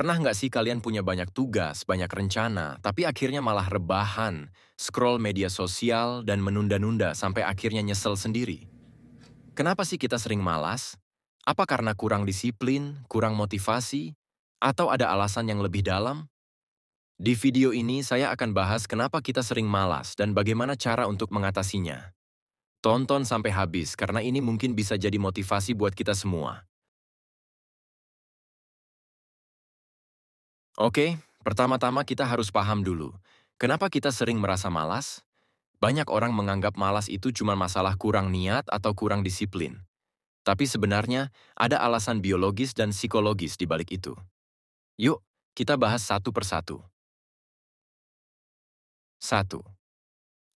Pernah nggak sih kalian punya banyak tugas, banyak rencana, tapi akhirnya malah rebahan, scroll media sosial, dan menunda-nunda sampai akhirnya nyesel sendiri? Kenapa sih kita sering malas? Apa karena kurang disiplin, kurang motivasi, atau ada alasan yang lebih dalam? Di video ini saya akan bahas kenapa kita sering malas dan bagaimana cara untuk mengatasinya. Tonton sampai habis karena ini mungkin bisa jadi motivasi buat kita semua. Oke, pertama-tama kita harus paham dulu. Kenapa kita sering merasa malas? Banyak orang menganggap malas itu cuma masalah kurang niat atau kurang disiplin. Tapi sebenarnya ada alasan biologis dan psikologis di balik itu. Yuk, kita bahas satu persatu. Satu,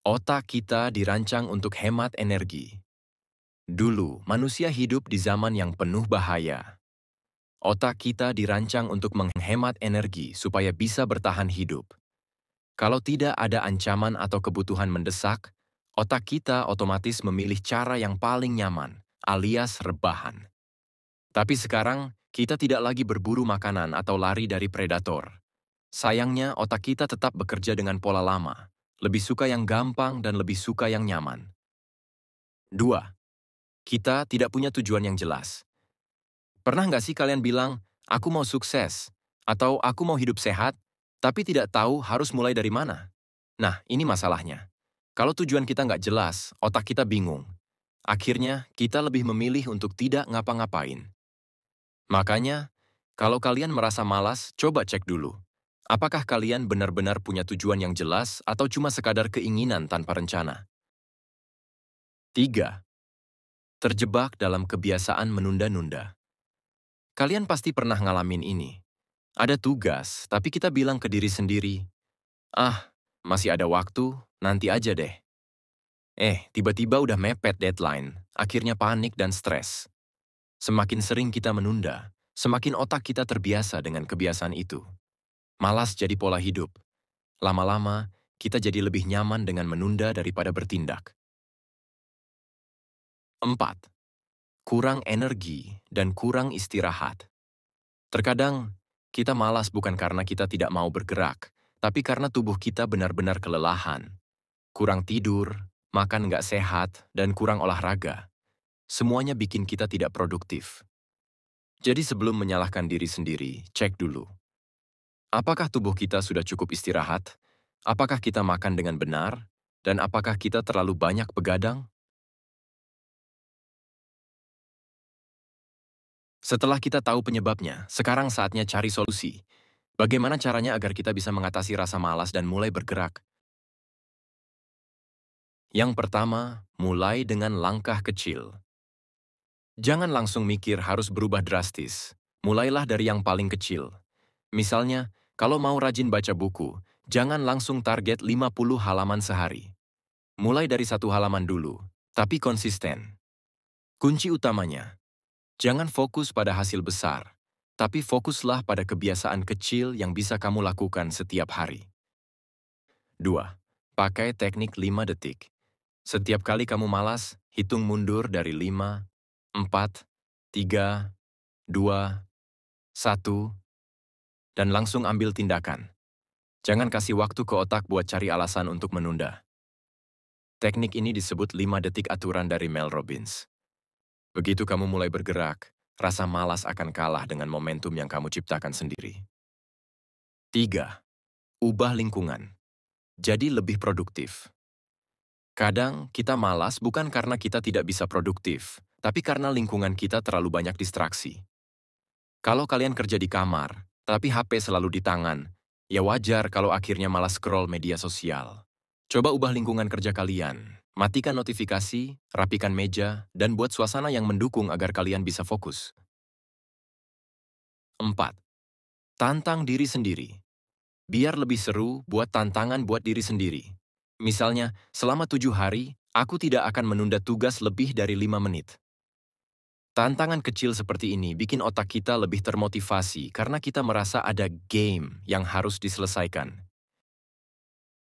otak kita dirancang untuk hemat energi. Dulu, manusia hidup di zaman yang penuh bahaya. Otak kita dirancang untuk menghemat energi supaya bisa bertahan hidup. Kalau tidak ada ancaman atau kebutuhan mendesak, otak kita otomatis memilih cara yang paling nyaman, alias rebahan. Tapi sekarang, kita tidak lagi berburu makanan atau lari dari predator. Sayangnya, otak kita tetap bekerja dengan pola lama, lebih suka yang gampang dan lebih suka yang nyaman. 2. Kita tidak punya tujuan yang jelas. Pernah nggak sih kalian bilang, aku mau sukses, atau aku mau hidup sehat, tapi tidak tahu harus mulai dari mana? Nah, ini masalahnya. Kalau tujuan kita nggak jelas, otak kita bingung. Akhirnya, kita lebih memilih untuk tidak ngapa-ngapain. Makanya, kalau kalian merasa malas, coba cek dulu. Apakah kalian benar-benar punya tujuan yang jelas atau cuma sekadar keinginan tanpa rencana? 3. Terjebak dalam kebiasaan menunda-nunda. Kalian pasti pernah ngalamin ini. Ada tugas, tapi kita bilang ke diri sendiri, "Ah, masih ada waktu, nanti aja deh." Tiba-tiba udah mepet deadline, akhirnya panik dan stres. Semakin sering kita menunda, semakin otak kita terbiasa dengan kebiasaan itu. Malas jadi pola hidup. Lama-lama, kita jadi lebih nyaman dengan menunda daripada bertindak. 4. Kurang energi dan kurang istirahat. Terkadang, kita malas bukan karena kita tidak mau bergerak, tapi karena tubuh kita benar-benar kelelahan. Kurang tidur, makan nggak sehat, dan kurang olahraga. Semuanya bikin kita tidak produktif. Jadi sebelum menyalahkan diri sendiri, cek dulu. Apakah tubuh kita sudah cukup istirahat? Apakah kita makan dengan benar? Dan apakah kita terlalu banyak begadang? Setelah kita tahu penyebabnya, sekarang saatnya cari solusi. Bagaimana caranya agar kita bisa mengatasi rasa malas dan mulai bergerak? Yang pertama, mulai dengan langkah kecil. Jangan langsung mikir harus berubah drastis. Mulailah dari yang paling kecil. Misalnya, kalau mau rajin baca buku, jangan langsung target 50 halaman sehari. Mulai dari satu halaman dulu, tapi konsisten. Kunci utamanya, jangan fokus pada hasil besar, tapi fokuslah pada kebiasaan kecil yang bisa kamu lakukan setiap hari. 2. Pakai teknik 5 detik. Setiap kali kamu malas, hitung mundur dari 5, 4, 3, 2, 1, dan langsung ambil tindakan. Jangan kasih waktu ke otak buat cari alasan untuk menunda. Teknik ini disebut 5 detik aturan dari Mel Robbins. Begitu kamu mulai bergerak, rasa malas akan kalah dengan momentum yang kamu ciptakan sendiri. 3. Ubah lingkungan. Jadi lebih produktif. Kadang kita malas bukan karena kita tidak bisa produktif, tapi karena lingkungan kita terlalu banyak distraksi. Kalau kalian kerja di kamar, tapi HP selalu di tangan, ya wajar kalau akhirnya malas scroll media sosial. Coba ubah lingkungan kerja kalian. Matikan notifikasi, rapikan meja, dan buat suasana yang mendukung agar kalian bisa fokus. 4. Tantang diri sendiri. Biar lebih seru, buat tantangan buat diri sendiri. Misalnya, selama 7 hari, aku tidak akan menunda tugas lebih dari 5 menit. Tantangan kecil seperti ini bikin otak kita lebih termotivasi karena kita merasa ada game yang harus diselesaikan.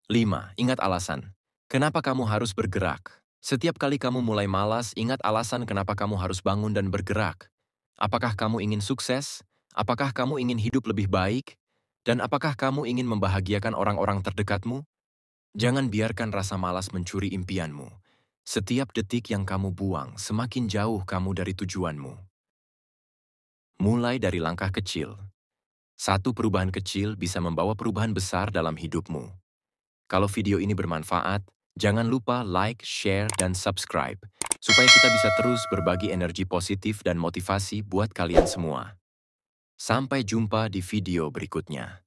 5. Ingat alasan. Kenapa kamu harus bergerak? Setiap kali kamu mulai malas, ingat alasan kenapa kamu harus bangun dan bergerak. Apakah kamu ingin sukses? Apakah kamu ingin hidup lebih baik? Dan apakah kamu ingin membahagiakan orang-orang terdekatmu? Jangan biarkan rasa malas mencuri impianmu. Setiap detik yang kamu buang, semakin jauh kamu dari tujuanmu. Mulai dari langkah kecil. Satu perubahan kecil bisa membawa perubahan besar dalam hidupmu. Kalau video ini bermanfaat, jangan lupa like, share, dan subscribe, supaya kita bisa terus berbagi energi positif dan motivasi buat kalian semua. Sampai jumpa di video berikutnya.